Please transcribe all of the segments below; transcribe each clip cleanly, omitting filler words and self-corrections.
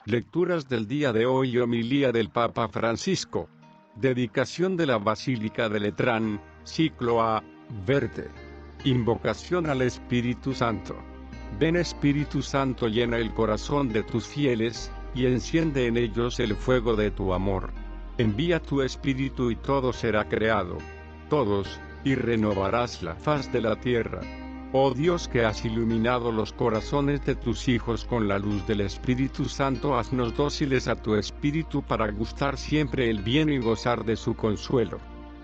Lecturas del día de hoy y homilía del Papa Francisco. Dedicación de la Basílica de Letrán, ciclo A, Verte. Invocación al Espíritu Santo. Ven Espíritu Santo, llena el corazón de tus fieles, y enciende en ellos el fuego de tu amor. Envía tu Espíritu y todo será creado. Todos, y renovarás la faz de la tierra. Oh Dios, que has iluminado los corazones de tus hijos con la luz del Espíritu Santo, haznos dóciles a tu Espíritu para gustar siempre el bien y gozar de su consuelo.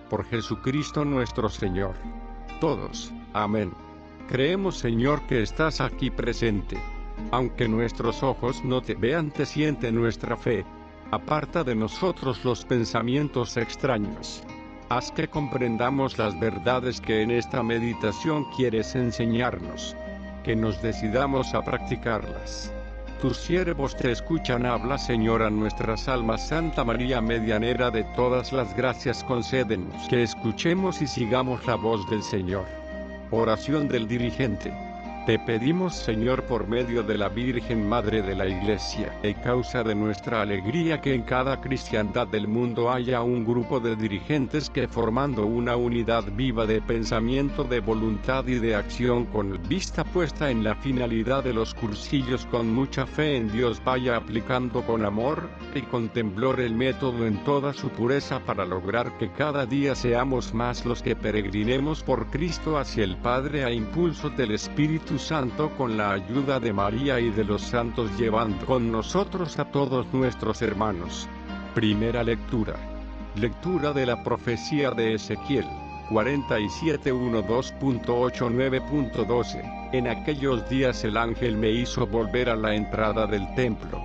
Por Jesucristo nuestro Señor. Todos, amén. Creemos, Señor, que estás aquí presente. Aunque nuestros ojos no te vean, te siente nuestra fe. Aparta de nosotros los pensamientos extraños. Haz que comprendamos las verdades que en esta meditación quieres enseñarnos. Que nos decidamos a practicarlas. Tus siervos te escuchan, habla, Señor, a nuestras almas. Santa María, medianera de todas las gracias, concédenos que escuchemos y sigamos la voz del Señor. Oración del dirigente. Te pedimos, Señor, por medio de la Virgen Madre de la Iglesia, y causa de nuestra alegría, que en cada cristiandad del mundo haya un grupo de dirigentes que, formando una unidad viva de pensamiento, de voluntad y de acción, con vista puesta en la finalidad de los cursillos, con mucha fe en Dios, vaya aplicando con amor y con temblor el método en toda su pureza, para lograr que cada día seamos más los que peregrinemos por Cristo hacia el Padre, a impulso del Espíritu Santo, con la ayuda de María y de los santos, llevando con nosotros a todos nuestros hermanos. Primera lectura. Lectura de la profecía de Ezequiel 47:1-2.8-9.12. En aquellos días el ángel me hizo volver a la entrada del templo.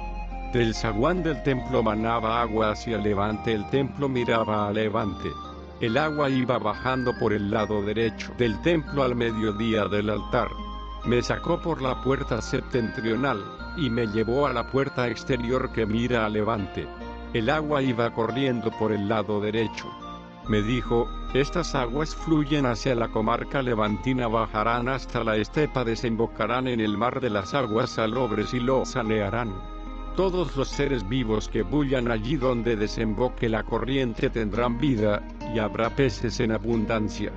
Del zaguán del templo manaba agua hacia levante, el templo miraba a levante. El agua iba bajando por el lado derecho del templo al mediodía del altar. Me sacó por la puerta septentrional, y me llevó a la puerta exterior que mira a levante. El agua iba corriendo por el lado derecho. Me dijo: estas aguas fluyen hacia la comarca levantina, bajarán hasta la estepa, desembocarán en el mar de las aguas salobres y lo sanearán. Todos los seres vivos que bullan allí donde desemboque la corriente tendrán vida, y habrá peces en abundancia.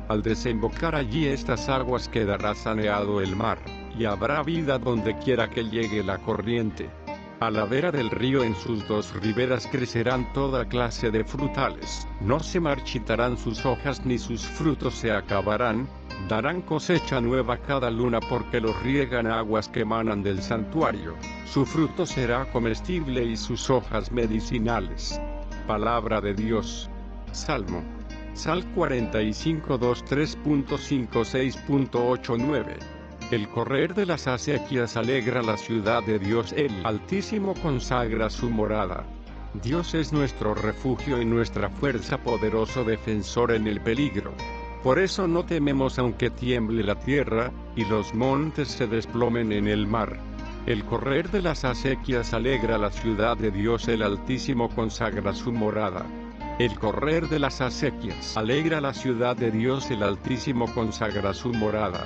Al desembocar allí estas aguas quedará saneado el mar, y habrá vida donde quiera que llegue la corriente. A la vera del río, en sus dos riberas, crecerán toda clase de frutales. No se marchitarán sus hojas ni sus frutos se acabarán. Darán cosecha nueva cada luna, porque los riegan aguas que emanan del santuario. Su fruto será comestible y sus hojas medicinales. Palabra de Dios. Salmo. Sal 45:2-3.56.89. El correr de las acequias alegra la ciudad de Dios, el Altísimo consagra su morada. Dios es nuestro refugio y nuestra fuerza, poderoso defensor en el peligro. Por eso no tememos aunque tiemble la tierra, y los montes se desplomen en el mar. El correr de las acequias alegra la ciudad de Dios, el Altísimo consagra su morada. El correr de las acequias alegra la ciudad de Dios, el Altísimo consagra su morada.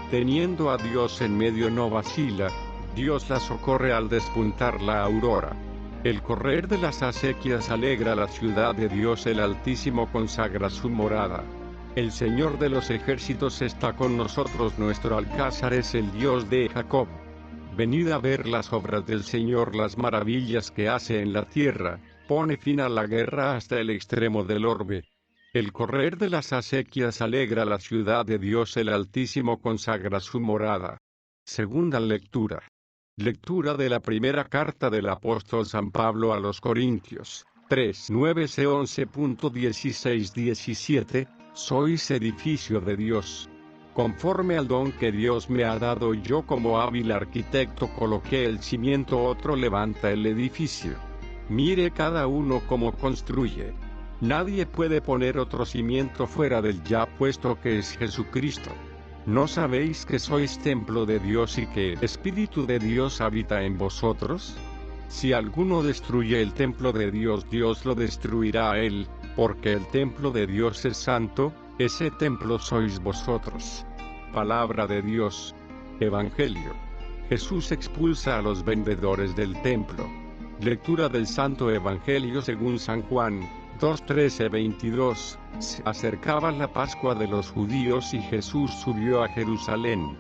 Teniendo a Dios en medio no vacila, Dios la socorre al despuntar la aurora. El correr de las acequias alegra la ciudad de Dios, el Altísimo consagra su morada. El Señor de los ejércitos está con nosotros, nuestro alcázar es el Dios de Jacob. Venid a ver las obras del Señor, las maravillas que hace en la tierra. Pone fin a la guerra hasta el extremo del orbe. El correr de las acequias alegra la ciudad de Dios, el Altísimo consagra su morada. Segunda lectura. Lectura de la primera carta del apóstol San Pablo a los Corintios. 3:9-11.16-17. Sois edificio de Dios. Conforme al don que Dios me ha dado, yo como hábil arquitecto coloqué el cimiento, otro levanta el edificio. Mire cada uno cómo construye. Nadie puede poner otro cimiento fuera del ya puesto, que es Jesucristo. ¿No sabéis que sois templo de Dios y que el Espíritu de Dios habita en vosotros? Si alguno destruye el templo de Dios, Dios lo destruirá a él, porque el templo de Dios es santo, ese templo sois vosotros. Palabra de Dios. Evangelio. Jesús expulsa a los vendedores del templo. Lectura del Santo Evangelio según San Juan, 2:13-22. Se acercaba la Pascua de los judíos y Jesús subió a Jerusalén.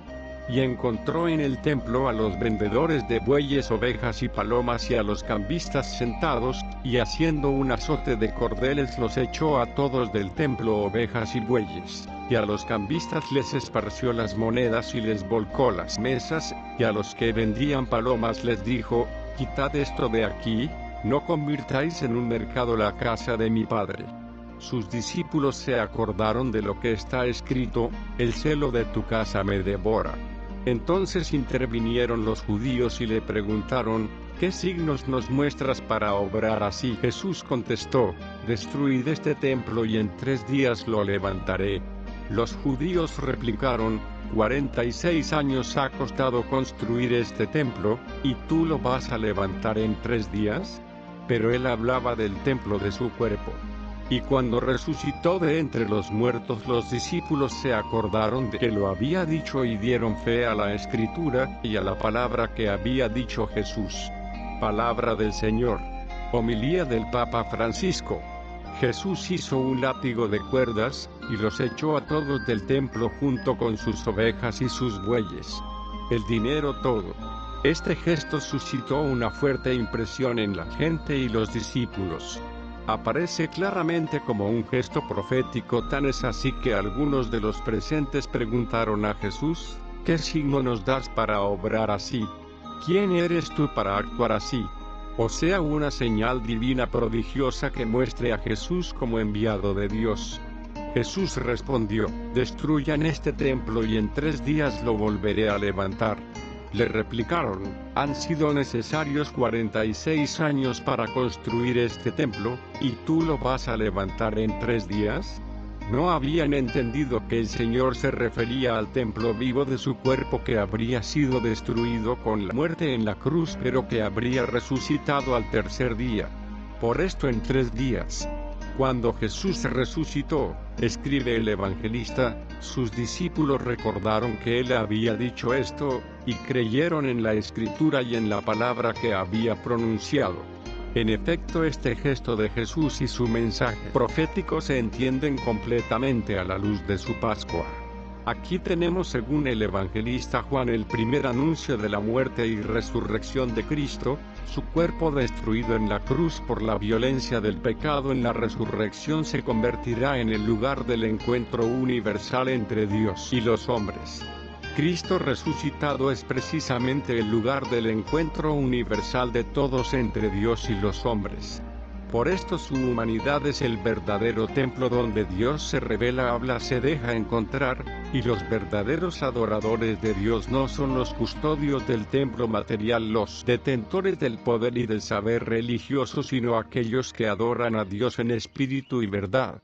Y encontró en el templo a los vendedores de bueyes, ovejas y palomas y a los cambistas sentados, y haciendo un azote de cordeles los echó a todos del templo, ovejas y bueyes, y a los cambistas les esparció las monedas y les volcó las mesas, y a los que vendían palomas les dijo: quitad esto de aquí, no convirtáis en un mercado la casa de mi Padre. Sus discípulos se acordaron de lo que está escrito: el celo de tu casa me devora. Entonces intervinieron los judíos y le preguntaron: ¿qué signos nos muestras para obrar así? Jesús contestó: destruid este templo y en 3 días lo levantaré. Los judíos replicaron: 46 años ha costado construir este templo, ¿y tú lo vas a levantar en 3 días? Pero él hablaba del templo de su cuerpo. Y cuando resucitó de entre los muertos, los discípulos se acordaron de que lo había dicho y dieron fe a la Escritura y a la palabra que había dicho Jesús. Palabra del Señor. Homilía del Papa Francisco. Jesús hizo un látigo de cuerdas, y los echó a todos del templo junto con sus ovejas y sus bueyes. El dinero todo. Este gesto suscitó una fuerte impresión en la gente y los discípulos. Aparece claramente como un gesto profético, tan es así que algunos de los presentes preguntaron a Jesús: ¿qué signo nos das para obrar así? ¿Quién eres tú para actuar así? O sea, una señal divina prodigiosa que muestre a Jesús como enviado de Dios. Jesús respondió: destruyan este templo y en 3 días lo volveré a levantar. Le replicaron: han sido necesarios 46 años para construir este templo, ¿y tú lo vas a levantar en 3 días? No habían entendido que el Señor se refería al templo vivo de su cuerpo, que habría sido destruido con la muerte en la cruz, pero que habría resucitado al 3er día. Por esto en 3 días. Cuando Jesús resucitó, escribe el evangelista, sus discípulos recordaron que él había dicho esto, y creyeron en la Escritura y en la palabra que había pronunciado. En efecto, este gesto de Jesús y su mensaje profético se entienden completamente a la luz de su Pascua. Aquí tenemos, según el evangelista Juan, el primer anuncio de la muerte y resurrección de Cristo. Su cuerpo destruido en la cruz por la violencia del pecado, en la resurrección se convertirá en el lugar del encuentro universal entre Dios y los hombres. Cristo resucitado es precisamente el lugar del encuentro universal de todos entre Dios y los hombres. Por esto su humanidad es el verdadero templo donde Dios se revela, habla, se deja encontrar, y los verdaderos adoradores de Dios no son los custodios del templo material, los detentores del poder y del saber religioso, sino aquellos que adoran a Dios en espíritu y verdad.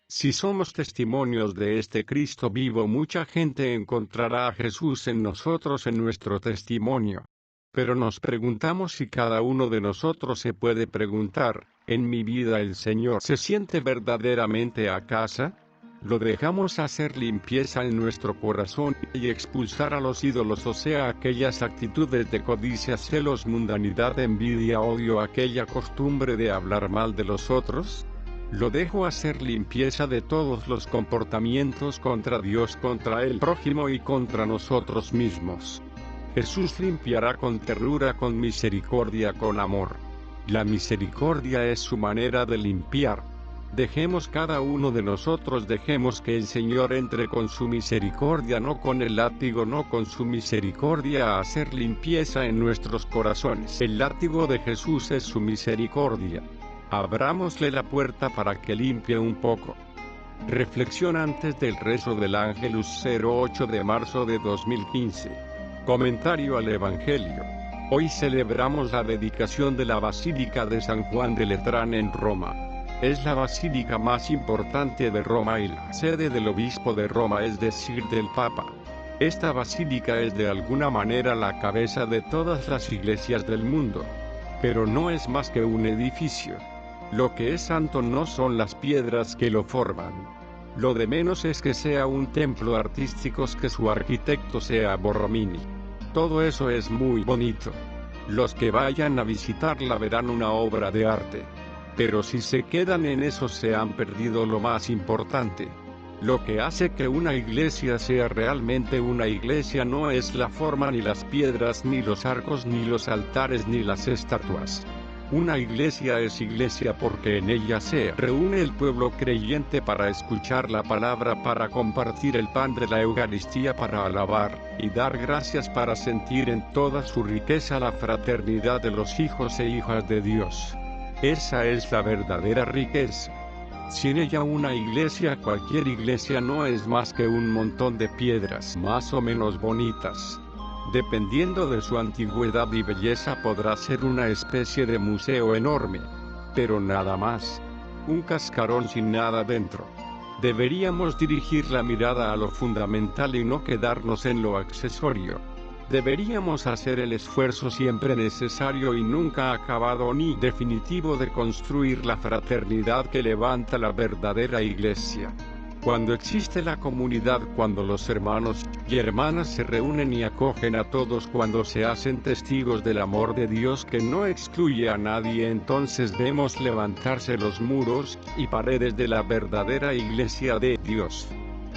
Si somos testimonios de este Cristo vivo, mucha gente encontrará a Jesús en nosotros, en nuestro testimonio. Pero nos preguntamos si cada uno de nosotros se puede preguntar: ¿en mi vida el Señor se siente verdaderamente a casa? ¿Lo dejamos hacer limpieza en nuestro corazón y expulsar a los ídolos, o sea, aquellas actitudes de codicia, celos, mundanidad, envidia, odio, aquella costumbre de hablar mal de los otros? ¿Lo dejo hacer limpieza de todos los comportamientos contra Dios, contra el prójimo y contra nosotros mismos? Jesús limpiará con ternura, con misericordia, con amor. La misericordia es su manera de limpiar. Dejemos cada uno de nosotros, dejemos que el Señor entre con su misericordia, no con el látigo, no con su misericordia, a hacer limpieza en nuestros corazones. El látigo de Jesús es su misericordia. Abrámosle la puerta para que limpie un poco. Reflexión antes del rezo del Ángelus, 08 de marzo de 2015. Comentario al Evangelio. Hoy celebramos la dedicación de la Basílica de San Juan de Letrán en Roma. Es la basílica más importante de Roma y la sede del obispo de Roma, es decir, del Papa. Esta basílica es de alguna manera la cabeza de todas las iglesias del mundo. Pero no es más que un edificio. Lo que es santo no son las piedras que lo forman. Lo de menos es que sea un templo artístico, que su arquitecto sea Borromini. todo eso es muy bonito. Los que vayan a visitarla verán una obra de arte. Pero si se quedan en eso se han perdido lo más importante. Lo que hace que una iglesia sea realmente una iglesia no es la forma ni las piedras ni los arcos ni los altares ni las estatuas. Una iglesia es iglesia porque en ella se reúne el pueblo creyente para escuchar la palabra, para compartir el pan de la Eucaristía, para alabar y dar gracias, para sentir en toda su riqueza la fraternidad de los hijos e hijas de Dios. Esa es la verdadera riqueza. Sin ella una iglesia, cualquier iglesia, no es más que un montón de piedras más o menos bonitas. Dependiendo de su antigüedad y belleza podrá ser una especie de museo enorme. Pero nada más. Un cascarón sin nada dentro. Deberíamos dirigir la mirada a lo fundamental y no quedarnos en lo accesorio. Deberíamos hacer el esfuerzo siempre necesario y nunca acabado ni definitivo de construir la fraternidad que levanta la verdadera iglesia. Cuando existe la comunidad, cuando los hermanos y hermanas se reúnen y acogen a todos, cuando se hacen testigos del amor de Dios que no excluye a nadie, entonces vemos levantarse los muros y paredes de la verdadera iglesia de Dios.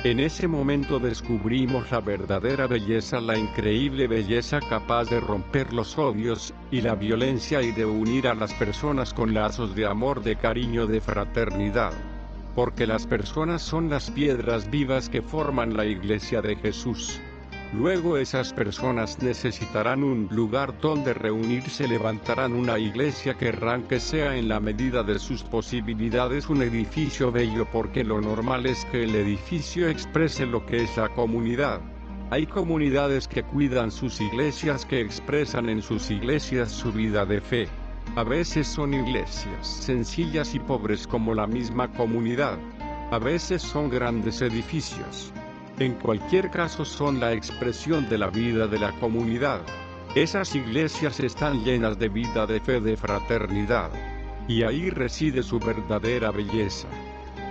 En ese momento descubrimos la verdadera belleza, la increíble belleza capaz de romper los odios y la violencia y de unir a las personas con lazos de amor, de cariño, de fraternidad. Porque las personas son las piedras vivas que forman la iglesia de Jesús. Luego esas personas necesitarán un lugar donde reunirse, levantarán una iglesia, querrán que sea en la medida de sus posibilidades un edificio bello, porque lo normal es que el edificio exprese lo que es la comunidad. Hay comunidades que cuidan sus iglesias, que expresan en sus iglesias su vida de fe. A veces son iglesias sencillas y pobres como la misma comunidad. A veces son grandes edificios. En cualquier caso son la expresión de la vida de la comunidad. Esas iglesias están llenas de vida, de fe, de fraternidad. Y ahí reside su verdadera belleza.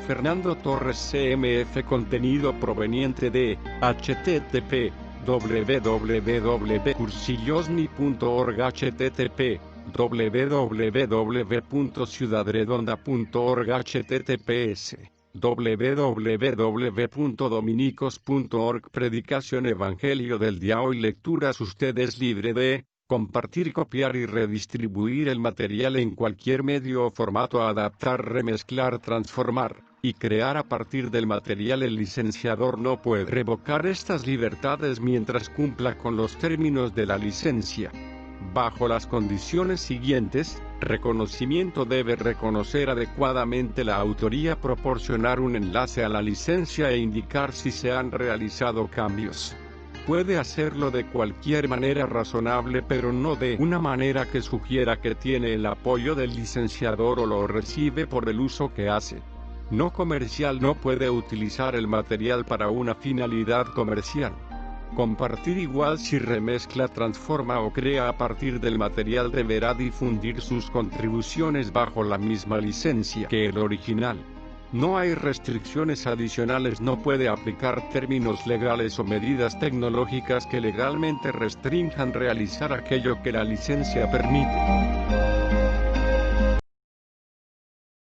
Fernando Torres, CMF. Contenido proveniente de http://www.cursillosni.org, http://www.ciudadredonda.org, https www.dominicos.org. Predicación Evangelio del día. Hoy lecturas. Usted es libre de compartir, copiar y redistribuir el material en cualquier medio o formato, adaptar, remezclar, transformar y crear a partir del material. El licenciador no puede revocar estas libertades mientras cumpla con los términos de la licencia. Bajo las condiciones siguientes, reconocimiento: debe reconocer adecuadamente la autoría, proporcionar un enlace a la licencia e indicar si se han realizado cambios. Puede hacerlo de cualquier manera razonable, pero no de una manera que sugiera que tiene el apoyo del licenciador o lo recibe por el uso que hace. No comercial: no puede utilizar el material para una finalidad comercial. Compartir igual: si remezcla, transforma o crea a partir del material, deberá difundir sus contribuciones bajo la misma licencia que el original. No hay restricciones adicionales. No puede aplicar términos legales o medidas tecnológicas que legalmente restrinjan realizar aquello que la licencia permite.